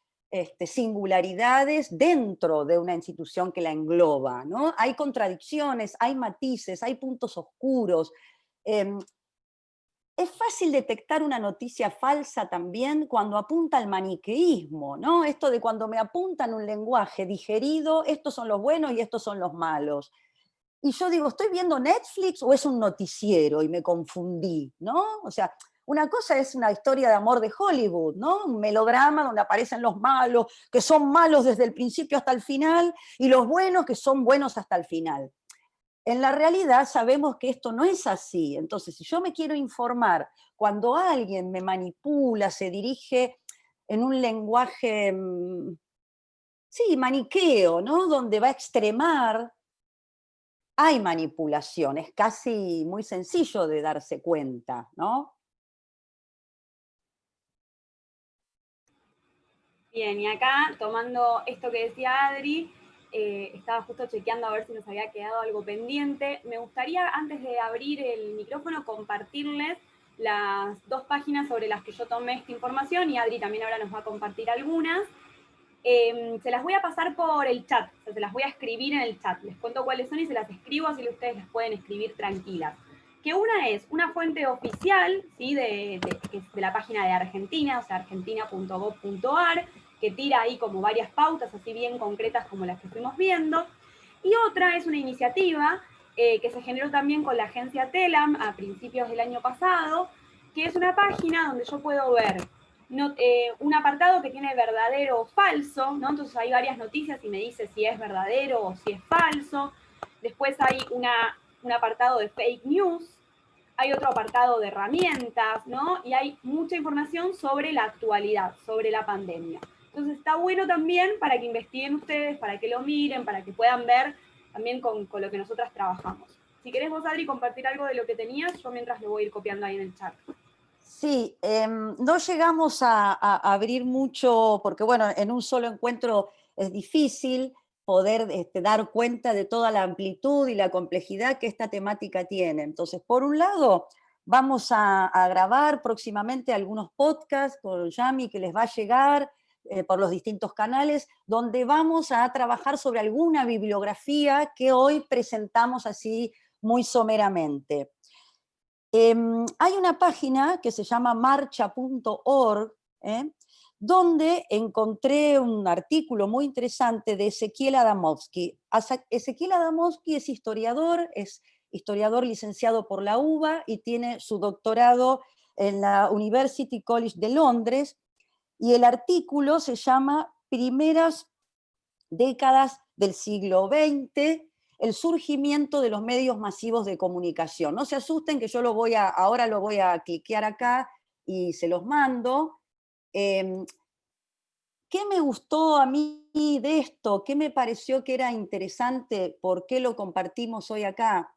singularidades dentro de una institución que la engloba, ¿no? Hay contradicciones, hay matices, hay puntos oscuros. Es fácil detectar una noticia falsa también cuando apunta al maniqueísmo, ¿no? Esto de cuando me apuntan un lenguaje digerido, estos son los buenos y estos son los malos. Y yo digo, ¿estoy viendo Netflix o es un noticiero? Y me confundí, ¿no? O sea, una cosa es una historia de amor de Hollywood, ¿no? Un melodrama donde aparecen los malos, que son malos desde el principio hasta el final, y los buenos que son buenos hasta el final. En la realidad sabemos que esto no es así. Entonces, si yo me quiero informar, cuando alguien me manipula, se dirige en un lenguaje, sí, maniqueo, ¿no? Donde va a extremar, hay manipulación, es casi muy sencillo de darse cuenta, ¿no? Bien, y acá, tomando esto que decía Adri, estaba justo chequeando a ver si nos había quedado algo pendiente. Me gustaría, antes de abrir el micrófono, compartirles las 2 páginas sobre las que yo tomé esta información, y Adri también ahora nos va a compartir algunas. Se las voy a pasar por el chat, o sea, se las voy a escribir en el chat. Les cuento cuáles son y se las escribo, así ustedes las pueden escribir tranquilas. Que una es una fuente oficial, ¿sí? de la página de Argentina, o sea, argentina.gov.ar, que tira ahí como varias pautas, así bien concretas como las que estuvimos viendo. Y otra es una iniciativa que se generó también con la agencia Telam a principios del año pasado, que es una página donde yo puedo ver un apartado que tiene verdadero o falso, ¿no? Entonces hay varias noticias y me dice si es verdadero o si es falso. Después hay un apartado de fake news, hay otro apartado de herramientas, ¿no? Y hay mucha información sobre la actualidad, sobre la pandemia. Entonces está bueno también para que investiguen ustedes, para que lo miren, para que puedan ver también con lo que nosotras trabajamos. Si querés vos, Adri, compartir algo de lo que tenías, yo mientras lo voy a ir copiando ahí en el chat. Sí, no llegamos a abrir mucho, porque bueno, en un solo encuentro es difícil poder dar cuenta de toda la amplitud y la complejidad que esta temática tiene. Entonces, por un lado, vamos a grabar próximamente algunos podcasts con Yami que les va a llegar por los distintos canales, donde vamos a trabajar sobre alguna bibliografía que hoy presentamos así muy someramente. Hay una página que se llama marcha.org, donde encontré un artículo muy interesante de Ezequiel Adamovsky. Ezequiel Adamovsky es historiador licenciado por la UBA y tiene su doctorado en la University College de Londres, y el artículo se llama Primeras décadas del siglo XX, el surgimiento de los medios masivos de comunicación. No se asusten que yo ahora lo voy a cliquear acá y se los mando. ¿Qué me gustó a mí de esto? ¿Qué me pareció que era interesante? ¿Por qué lo compartimos hoy acá?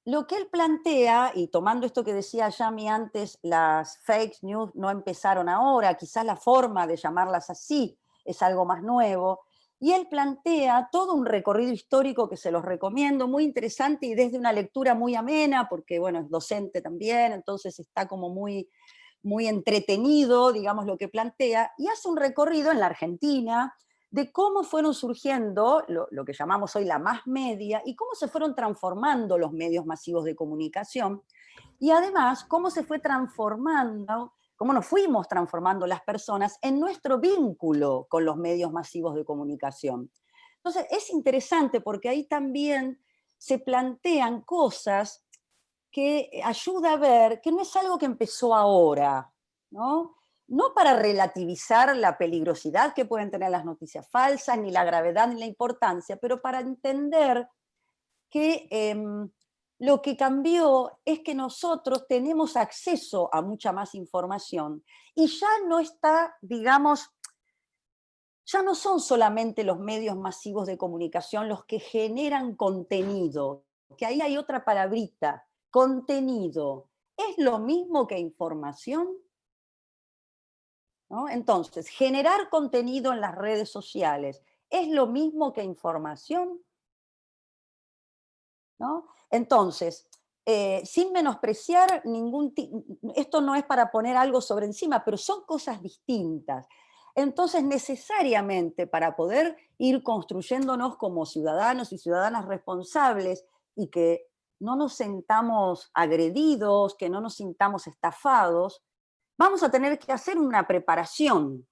Lo que él plantea, y tomando esto que decía Yami antes, las fake news no empezaron ahora, quizás la forma de llamarlas así es algo más nuevo, y él plantea todo un recorrido histórico que se los recomiendo, muy interesante y desde una lectura muy amena, porque bueno, es docente también, entonces está como muy, muy entretenido, digamos, lo que plantea, y hace un recorrido en la Argentina de cómo fueron surgiendo lo que llamamos hoy la más media y cómo se fueron transformando los medios masivos de comunicación, y además cómo se fue transformando, cómo nos fuimos transformando las personas en nuestro vínculo con los medios masivos de comunicación. Entonces es interesante porque ahí también se plantean cosas que ayuda a ver que no es algo que empezó ahora, ¿no? No para relativizar la peligrosidad que pueden tener las noticias falsas, ni la gravedad ni la importancia, pero para entender que lo que cambió es que nosotros tenemos acceso a mucha más información y ya no está, digamos, ya no son solamente los medios masivos de comunicación los que generan contenido, que ahí hay otra palabrita, contenido. ¿Es lo mismo que información? ¿No? Entonces, generar contenido en las redes sociales, ¿es lo mismo que información? ¿No? Entonces, sin menospreciar esto no es para poner algo sobre encima, pero son cosas distintas. Entonces, necesariamente, para poder ir construyéndonos como ciudadanos y ciudadanas responsables y que no nos sintamos agredidos, que no nos sintamos estafados, vamos a tener que hacer una preparación,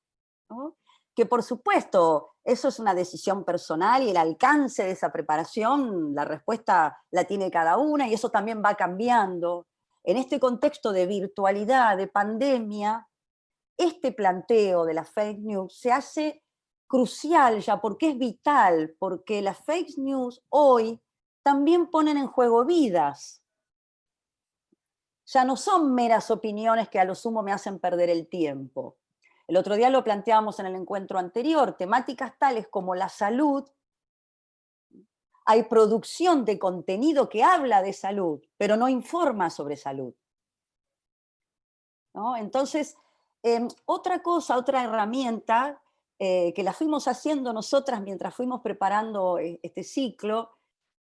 ¿no? Que por supuesto, eso es una decisión personal y el alcance de esa preparación, la respuesta la tiene cada una y eso también va cambiando. En este contexto de virtualidad, de pandemia, este planteo de las fake news se hace crucial ya porque es vital, porque las fake news hoy también ponen en juego vidas. Ya no son meras opiniones que a lo sumo me hacen perder el tiempo. El otro día lo planteábamos en el encuentro anterior, temáticas tales como la salud. Hay producción de contenido que habla de salud, pero no informa sobre salud, ¿no? Entonces, otra cosa, otra herramienta que la fuimos haciendo nosotras mientras fuimos preparando este ciclo,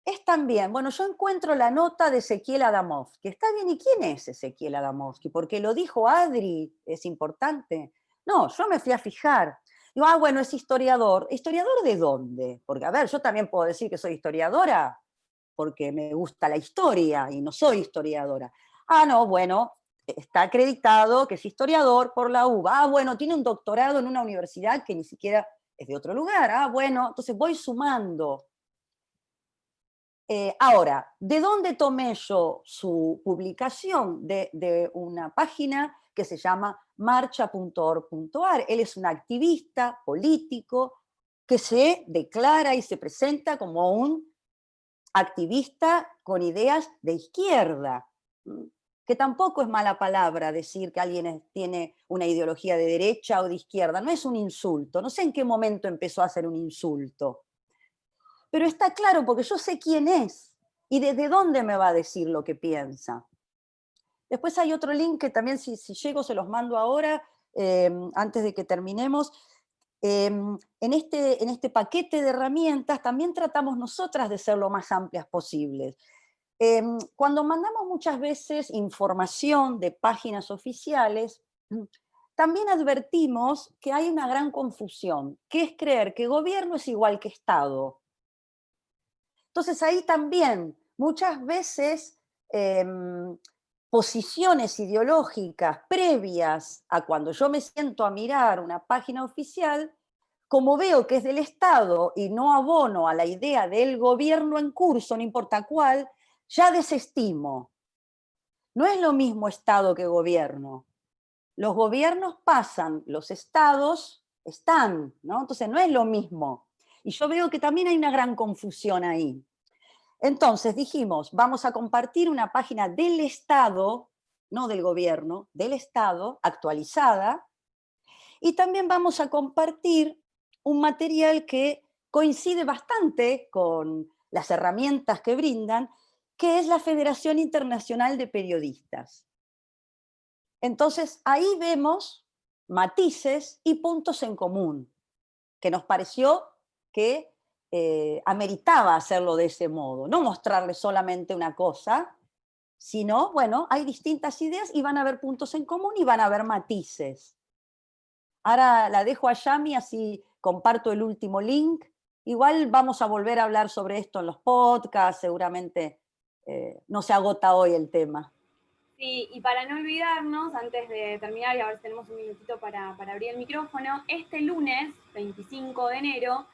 es también, bueno, yo encuentro la nota de Ezequiel Adamovsky. Está bien, ¿y quién es Ezequiel Adamovsky? Porque lo dijo Adri, es importante. No, yo me fui a fijar. Digo, bueno, es historiador. ¿Historiador de dónde? Porque, a ver, yo también puedo decir que soy historiadora porque me gusta la historia y no soy historiadora. No, bueno, está acreditado que es historiador por la UBA. Bueno, tiene un doctorado en una universidad que ni siquiera es de otro lugar. Bueno, entonces voy sumando. Ahora, ¿de dónde tomé yo su publicación? De una página que se llama marcha.org.ar. Él es un activista político que se declara y se presenta como un activista con ideas de izquierda, que tampoco es mala palabra decir que alguien tiene una ideología de derecha o de izquierda, no es un insulto, no sé en qué momento empezó a ser un insulto. Pero está claro porque yo sé quién es y desde dónde me va a decir lo que piensa. Después hay otro link que también si llego se los mando ahora, antes de que terminemos. En este paquete de herramientas también tratamos nosotras de ser lo más amplias posibles. Cuando mandamos muchas veces información de páginas oficiales, también advertimos que hay una gran confusión, que es creer que gobierno es igual que Estado. Entonces ahí también muchas veces posiciones ideológicas previas a cuando yo me siento a mirar una página oficial, como veo que es del Estado y no abono a la idea del gobierno en curso, no importa cuál, ya desestimo. No es lo mismo Estado que gobierno. Los gobiernos pasan, los estados están, ¿no? Entonces no es lo mismo. Y yo veo que también hay una gran confusión ahí. Entonces dijimos, vamos a compartir una página del Estado, no del gobierno, del Estado, actualizada, y también vamos a compartir un material que coincide bastante con las herramientas que brindan, que es la Federación Internacional de Periodistas. Entonces ahí vemos matices y puntos en común, que nos pareció que ameritaba hacerlo de ese modo, no mostrarle solamente una cosa, sino, bueno, hay distintas ideas y van a haber puntos en común y van a haber matices. Ahora la dejo a Yami, así comparto el último link. Igual vamos a volver a hablar sobre esto en los podcasts, seguramente no se agota hoy el tema. Sí, y para no olvidarnos, antes de terminar, y a ver si tenemos un minutito para abrir el micrófono, este lunes, 25 de enero,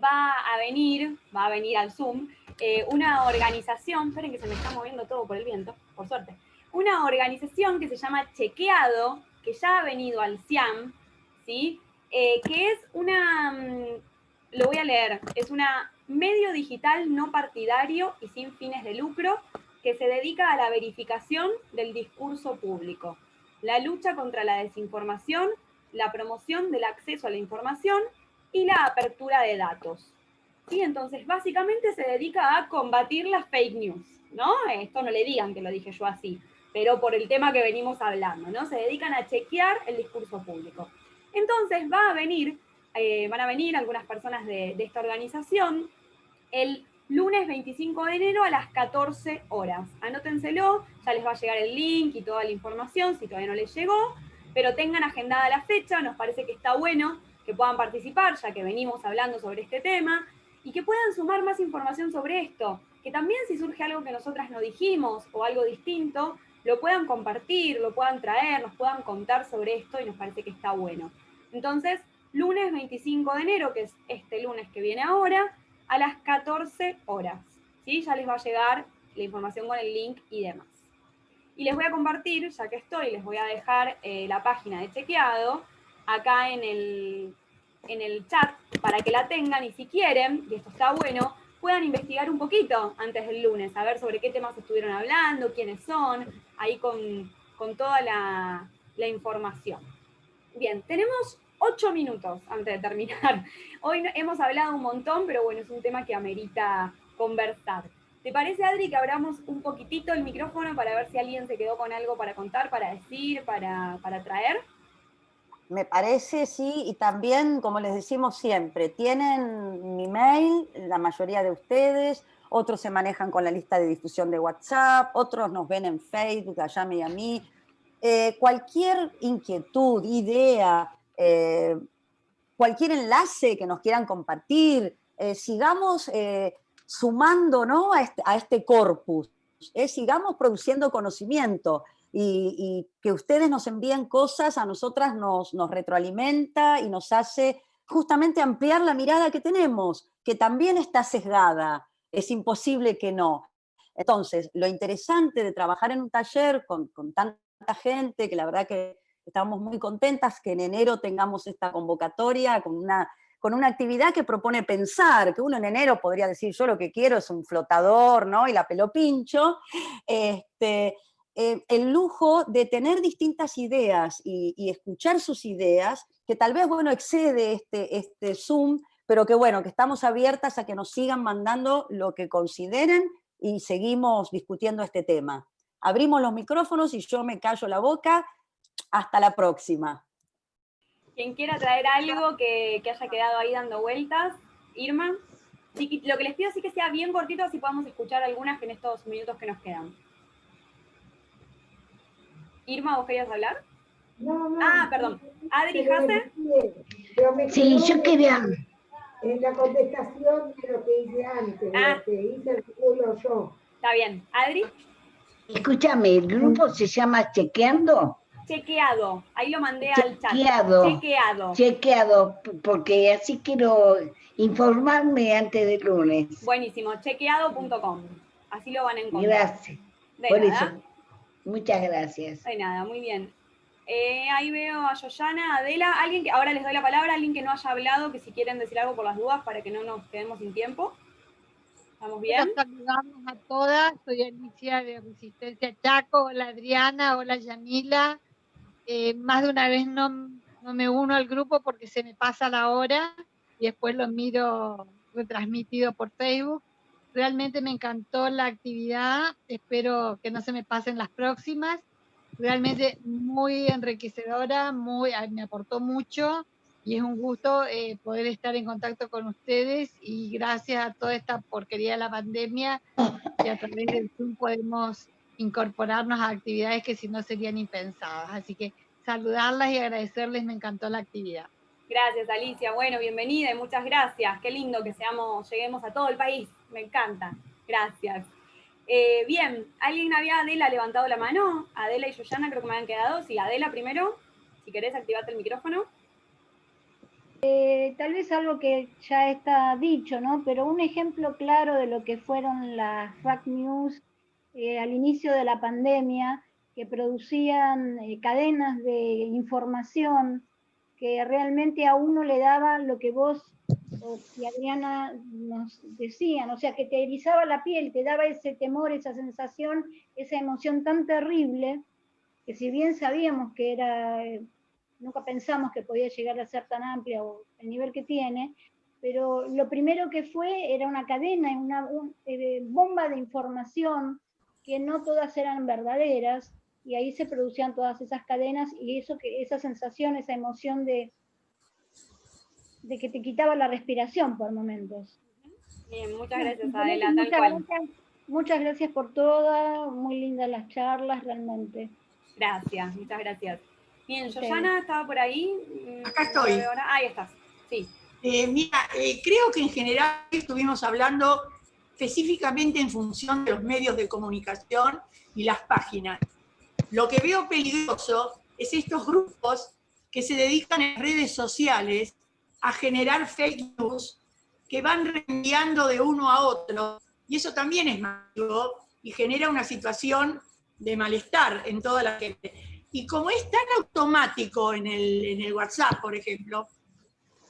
va a venir al Zoom, una organización, esperen que se me está moviendo todo por el viento, por suerte, una organización que se llama Chequeado, que ya ha venido al CIAM, ¿sí? Que es lo voy a leer, es una medio digital no partidario y sin fines de lucro que se dedica a la verificación del discurso público, la lucha contra la desinformación, la promoción del acceso a la información, y la apertura de datos. ¿Sí? Entonces, básicamente se dedica a combatir las fake news, ¿no? Esto no le digan que lo dije yo así, pero por el tema que venimos hablando, ¿no? Se dedican a chequear el discurso público. Entonces, van a venir algunas personas de esta organización el lunes 25 de enero a las 14 horas. Anótenselo, ya les va a llegar el link y toda la información, si todavía no les llegó, pero tengan agendada la fecha, nos parece que está bueno que puedan participar, ya que venimos hablando sobre este tema, y que puedan sumar más información sobre esto, que también si surge algo que nosotras no dijimos o algo distinto, lo puedan compartir, lo puedan traer, nos puedan contar sobre esto y nos parece que está bueno. Entonces, lunes 25 de enero, que es este lunes que viene ahora, a las 14 horas. ¿Sí? Ya les va a llegar la información con el link y demás. Y les voy a compartir, ya que estoy, les voy a dejar la página de Chequeado acá en el chat para que la tengan y si quieren, y esto está bueno, puedan investigar un poquito antes del lunes, a ver sobre qué temas estuvieron hablando, quiénes son, ahí con toda la información. Bien, tenemos 8 minutos antes de terminar. Hoy hemos hablado un montón, pero bueno, es un tema que amerita conversar. ¿Te parece, Adri, que abramos un poquitito el micrófono para ver si alguien se quedó con algo para contar, para decir, para traer? Me parece, sí, y también, como les decimos siempre, tienen mi mail, la mayoría de ustedes, otros se manejan con la lista de difusión de WhatsApp, otros nos ven en Facebook, a Yami y a mí. Cualquier inquietud, idea, cualquier enlace que nos quieran compartir, sigamos sumando, ¿no?, a este corpus, sigamos produciendo conocimiento. Y que ustedes nos envíen cosas, a nosotras nos retroalimenta y nos hace justamente ampliar la mirada que tenemos, que también está sesgada, es imposible que no. Entonces, lo interesante de trabajar en un taller con tanta gente, que la verdad que estamos muy contentas que en enero tengamos esta convocatoria con una actividad que propone pensar, que uno en enero podría decir, yo lo que quiero es un flotador, ¿no?, y la pelo pincho, el lujo de tener distintas ideas y escuchar sus ideas, que tal vez, bueno, excede este Zoom, pero que bueno, que estamos abiertas a que nos sigan mandando lo que consideren y seguimos discutiendo este tema. Abrimos los micrófonos y yo me callo la boca. Hasta la próxima. Quien quiera traer algo que haya quedado ahí dando vueltas, Irma, lo que les pido es que sea bien cortito, así podamos escuchar algunas en estos minutos que nos quedan. Irma, ¿vos querías hablar? No. Perdón. Adri, ¿Jase? Sí, yo quería. En la contestación de lo que hice antes, de lo que hice el culo yo. Está bien. ¿Adri? Escúchame, ¿el grupo se llama Chequeando? Chequeado. Ahí lo mandé al chat. Chequeado, porque así quiero informarme antes del lunes. Buenísimo. Chequeado.com. Así lo van a encontrar. Gracias. Por eso. Muchas gracias. De nada, muy bien. Ahí veo a Yoyana, Adela, alguien que ahora les doy la palabra, alguien que no haya hablado, que si quieren decir algo por las dudas para que no nos quedemos sin tiempo. ¿Estamos bien? Saludamos a todas, soy Alicia de Resistencia Chaco, hola Adriana, hola Yamila. Más de una vez no me uno al grupo porque se me pasa la hora y después lo miro retransmitido por Facebook. Realmente me encantó la actividad, espero que no se me pasen las próximas. Realmente muy enriquecedora, me aportó mucho y es un gusto poder estar en contacto con ustedes y gracias a toda esta porquería de la pandemia que a través del Zoom podemos incorporarnos a actividades que si no serían impensadas. Así que saludarlas y agradecerles, me encantó la actividad. Gracias, Alicia. Bueno, bienvenida y muchas gracias. Qué lindo que lleguemos a todo el país. Me encanta. Gracias. Bien, ¿alguien Adela levantado la mano? Adela y Yoyana creo que me habían quedado. Sí, Adela primero. Si querés, activate el micrófono. Tal vez algo que ya está dicho, ¿no? Pero un ejemplo claro de lo que fueron las fake news al inicio de la pandemia, que producían cadenas de información que realmente a uno le daba lo que vos y Adriana nos decían, o sea, que te erizaba la piel, te daba ese temor, esa sensación, esa emoción tan terrible, que si bien sabíamos que era nunca pensamos que podía llegar a ser tan amplia o el nivel que tiene, pero lo primero que fue era una cadena, una bomba de información que no todas eran verdaderas, y ahí se producían todas esas cadenas, y esa sensación, esa emoción de que te quitaba la respiración por momentos. Bien, muchas gracias, Adela, tal cual. Muchas gracias por todas, muy lindas las charlas, realmente. Gracias, muchas gracias. Bien, Sí. Yoyana, ¿estaba por ahí? Acá estoy. Ahí estás, sí. Mira, creo que en general estuvimos hablando específicamente en función de los medios de comunicación y las páginas. Lo que veo peligroso es estos grupos que se dedican en redes sociales a generar fake news que van reenviando de uno a otro, y eso también es masivo y genera una situación de malestar en toda la gente. Y como es tan automático en el WhatsApp, por ejemplo,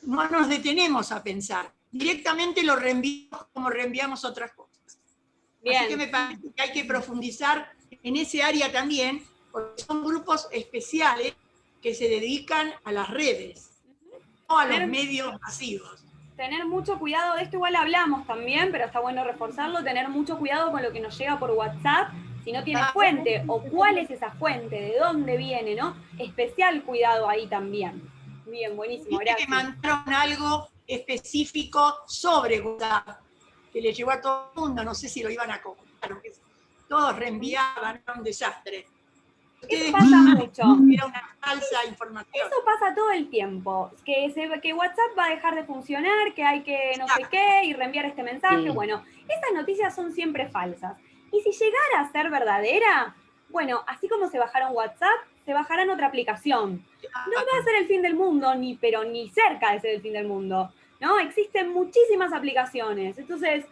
no nos detenemos a pensar. Directamente lo reenviamos como reenviamos otras cosas. Bien. Así que me parece que hay que profundizar en ese área también, porque son grupos especiales que se dedican a las redes, no a los medios masivos. Tener mucho cuidado, de esto igual hablamos también, pero está bueno reforzarlo, tener mucho cuidado con lo que nos llega por WhatsApp, si no tiene fuente, o cuál es esa fuente, de dónde viene, ¿no? Especial cuidado ahí también. Bien, buenísimo, gracias. Que mandaron algo específico sobre WhatsApp, que le llegó a todo el mundo, no sé si lo iban a comprar, todos reenviaban, era un desastre. Eso pasa mucho. Era una falsa información. Eso pasa todo el tiempo, que WhatsApp va a dejar de funcionar, que hay que no sé qué, y reenviar este mensaje. Sí. Bueno, esas noticias son siempre falsas. Y si llegara a ser verdadera, bueno, así como se bajaron WhatsApp, se bajarán otra aplicación. No va a ser el fin del mundo, pero ni cerca de ser el fin del mundo, ¿no? Existen muchísimas aplicaciones. Entonces,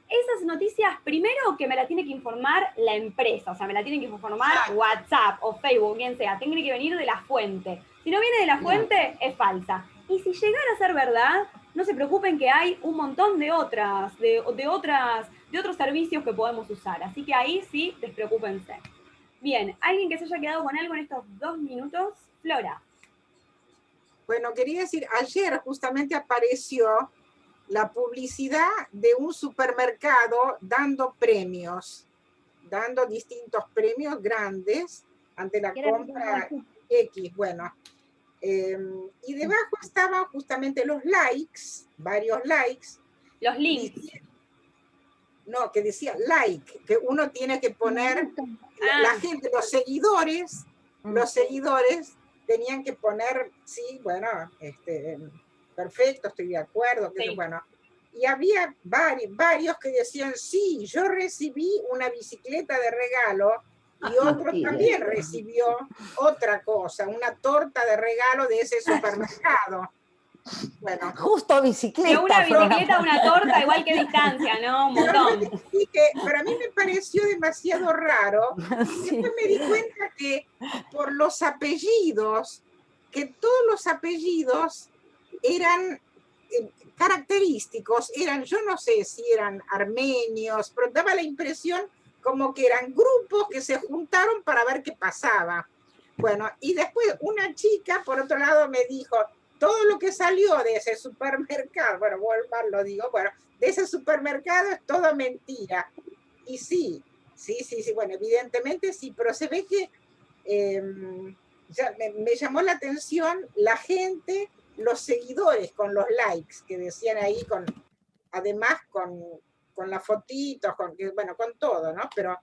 esas noticias, primero que me la tiene que informar la empresa, o sea, me la tiene que informar WhatsApp o Facebook, quien sea, tiene que venir de la fuente. Si no viene de la fuente, es falsa. Y si llegara a ser verdad, no se preocupen que hay un montón de otros servicios que podemos usar. Así que ahí sí, despreocúpense. Bien, ¿alguien que se haya quedado con algo en estos 2 minutos? Flora. Bueno, quería decir, ayer justamente apareció la publicidad de un supermercado dando premios, dando distintos premios grandes ante la compra X, bueno. Y debajo estaban justamente los likes, varios likes. Los links. No, que decía like, que uno tiene que poner, la gente, los seguidores tenían que poner, sí, bueno, perfecto, estoy de acuerdo, que sí. Bueno. Y había varios que decían, sí, yo recibí una bicicleta de regalo, y otro también recibió otra cosa, una torta de regalo de ese supermercado. Bueno, justo bicicleta. Que una bicicleta, una torta, igual que distancia, ¿no? Un montón. Pero a mí me pareció demasiado raro. Sí. Después me di cuenta que por los apellidos, que todos los apellidos eran característicos, yo no sé si eran armenios, pero daba la impresión como que eran grupos que se juntaron para ver qué pasaba. Bueno, y después una chica, por otro lado, me dijo, todo lo que salió de ese supermercado, bueno, lo digo, bueno, de ese supermercado es todo mentira. Y sí, bueno, evidentemente sí, pero se ve que ya me llamó la atención la gente, los seguidores con los likes que decían ahí, además con las fotitos, con todo, ¿no? Pero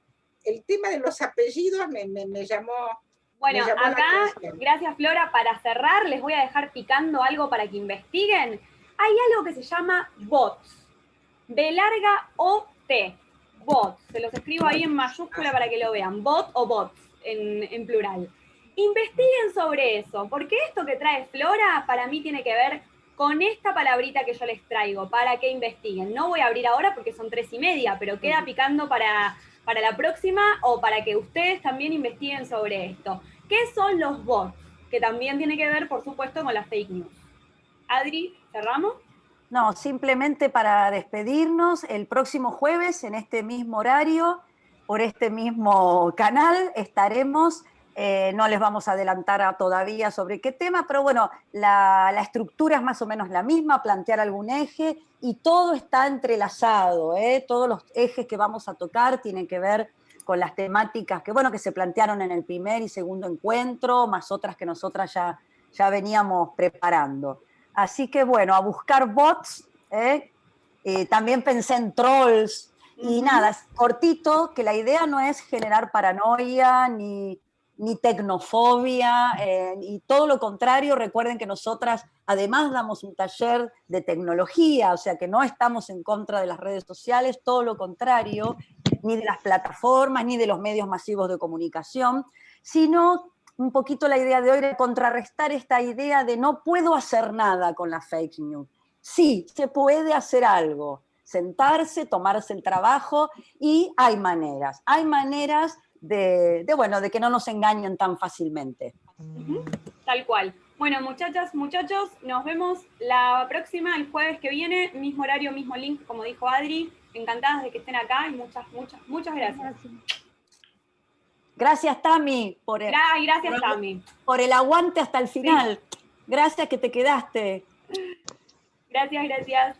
el tema de los apellidos me llamó. Bueno, acá, gracias Flora, para cerrar les voy a dejar picando algo para que investiguen. Hay algo que se llama bots, B larga O T, bots, se los escribo ahí en mayúscula para que lo vean, bot o bots en plural. Investiguen sobre eso, porque esto que trae Flora para mí tiene que ver con esta palabrita que yo les traigo, para que investiguen. No voy a abrir ahora porque son 3:30, pero queda picando para la próxima o para que ustedes también investiguen sobre esto. ¿Qué son los bots? Que también tiene que ver, por supuesto, con las fake news. Adri, ¿cerramos? No, simplemente para despedirnos, el próximo jueves, en este mismo horario, por este mismo canal, estaremos No les vamos a adelantar todavía sobre qué tema, pero bueno, la estructura es más o menos la misma, plantear algún eje y todo está entrelazado, ¿eh? Todos los ejes que vamos a tocar tienen que ver con las temáticas que se plantearon en el primer y segundo encuentro, más otras que nosotras ya veníamos preparando. Así que bueno, a buscar bots, también pensé en trolls, y nada, es cortito, que la idea no es generar paranoia ni tecnofobia, y todo lo contrario. Recuerden que nosotras además damos un taller de tecnología, o sea que no estamos en contra de las redes sociales, todo lo contrario, ni de las plataformas, ni de los medios masivos de comunicación, sino un poquito la idea de hoy de contrarrestar esta idea de no puedo hacer nada con la fake news. Sí, se puede hacer algo, sentarse, tomarse el trabajo, y hay maneras de que no nos engañen tan fácilmente. Tal cual. Bueno, muchachas, muchachos, nos vemos la próxima, el jueves que viene, mismo horario, mismo link, como dijo Adri. Encantadas de que estén acá y muchas gracias. Gracias, Tami, gracias, Tami, por el aguante hasta el final. Sí. Gracias que te quedaste. Gracias.